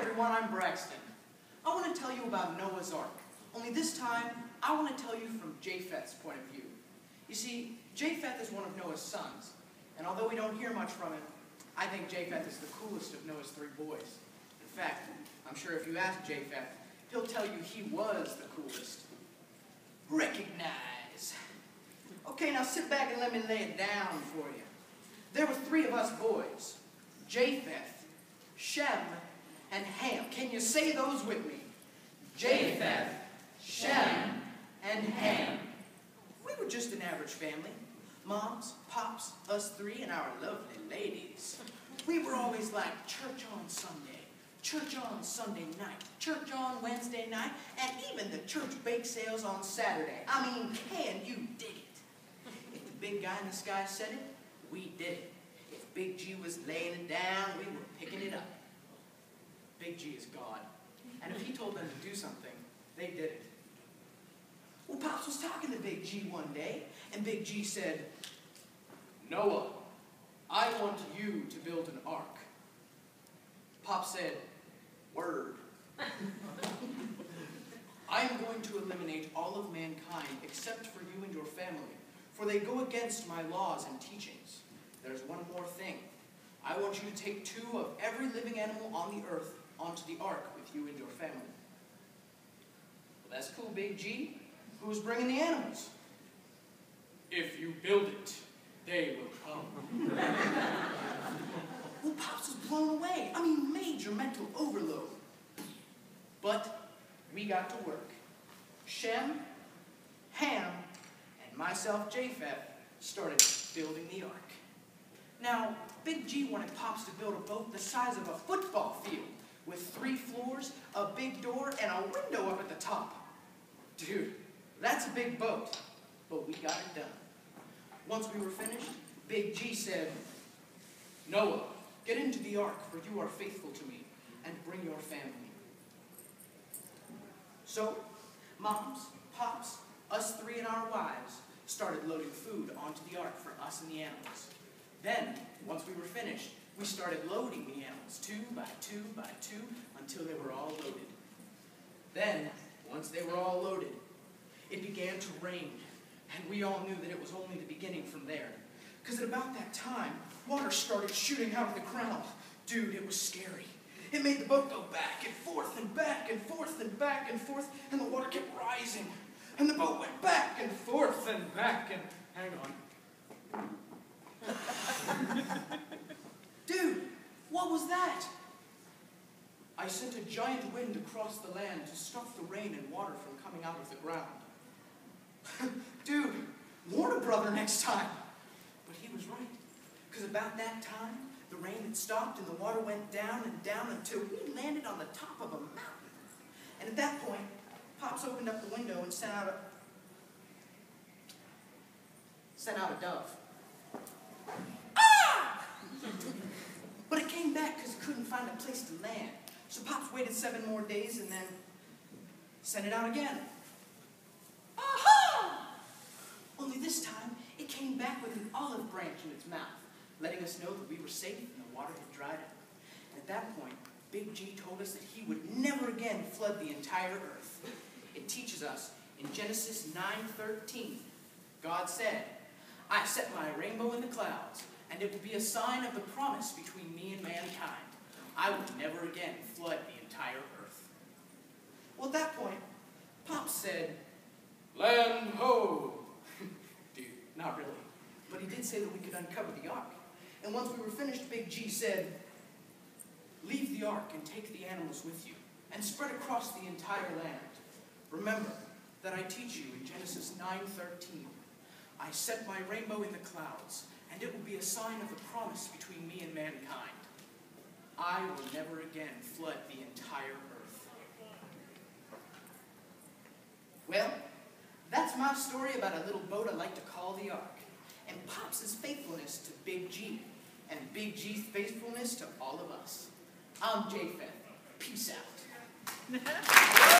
everyone, I'm Braxton. I want to tell you about Noah's Ark. Only this time, I want to tell you from Japheth's point of view. You see, Japheth is one of Noah's sons, and although we don't hear much from him, I think Japheth is the coolest of Noah's three boys. In fact, I'm sure if you ask Japheth, he'll tell you he was the coolest. Recognize. Okay, now sit back and let me lay it down for you. There were three of us boys, Japheth, Shem, and Ham. Can you say those with me? Japheth, Shem, and Ham. We were just an average family. Moms, pops, us three, and our lovely ladies. We were always like church on Sunday, church on Sunday night, church on Wednesday night, and even the church bake sales on Saturday. I mean, can you dig it? If the big guy in the sky said it, we did it. If Big G was laying it down, we were picking it up. Big G is God, and if he told them to do something, they did it. Well, Pops was talking to Big G one day, and Big G said, "Noah, I want you to build an ark." Pop said, "Word." "I am going to eliminate all of mankind except for you and your family, for they go against my laws and teachings. There's one more thing. I want you to take 2 of every living animal on the earth onto the ark with you and your family." "Well, that's cool, Big G. Who's bringing the animals?" "If you build it, they will come." Well, Pops was blown away. I mean, major mental overload. But we got to work. Shem, Ham, and myself, Japheth, started building the ark. Now, Big G wanted Pops to build a boat the size of a football field with 3 floors, a big door, and a window up at the top. Dude, that's a big boat, but we got it done. Once we were finished, Big G said, "Noah, get into the ark, for you are faithful to me, and bring your family." So, Moms, Pops, us 3 and our wives started loading food onto the ark for us and the animals. Then, once we were finished, we started loading the animals 2 by 2 by 2 until they were all loaded. Then, once they were all loaded, it began to rain, and we all knew that it was only the beginning from there. Because at about that time, water started shooting out of the ground. Dude, it was scary. It made the boat go back and forth and back and forth and back and forth, and the water kept rising. And the boat went back and forth and back and... Hang on. Dude, what was that? I sent a giant wind across the land to stop the rain and water from coming out of the ground. Dude, warn a brother next time. But he was right, because about that time, the rain had stopped and the water went down and down until we landed on the top of a mountain. And at that point, Pops opened up the window and sent out a dove. Ah! But it came back because it couldn't find a place to land. So Pops waited 7 more days and then sent it out again. Aha! Only this time, it came back with an olive branch in its mouth, letting us know that we were safe and the water had dried up. And at that point, Big G told us that he would never again flood the entire earth. It teaches us in Genesis 9:13, God said, "I set my rainbow in the clouds, and it will be a sign of the promise between me and mankind. I will never again flood the entire earth." Well, at that point, Pops said, "Land ho!" Dude, not really. But he did say that we could uncover the ark. And once we were finished, Big G said, "Leave the ark and take the animals with you, and spread across the entire land. Remember that I teach you in Genesis 9:13. I set my rainbow in the clouds, and it will be a sign of the promise between me and mankind. I will never again flood the entire earth." Well, that's my story about a little boat I like to call the ark, and Pops' faithfulness to Big G, and Big G's faithfulness to all of us. I'm Japheth. Peace out.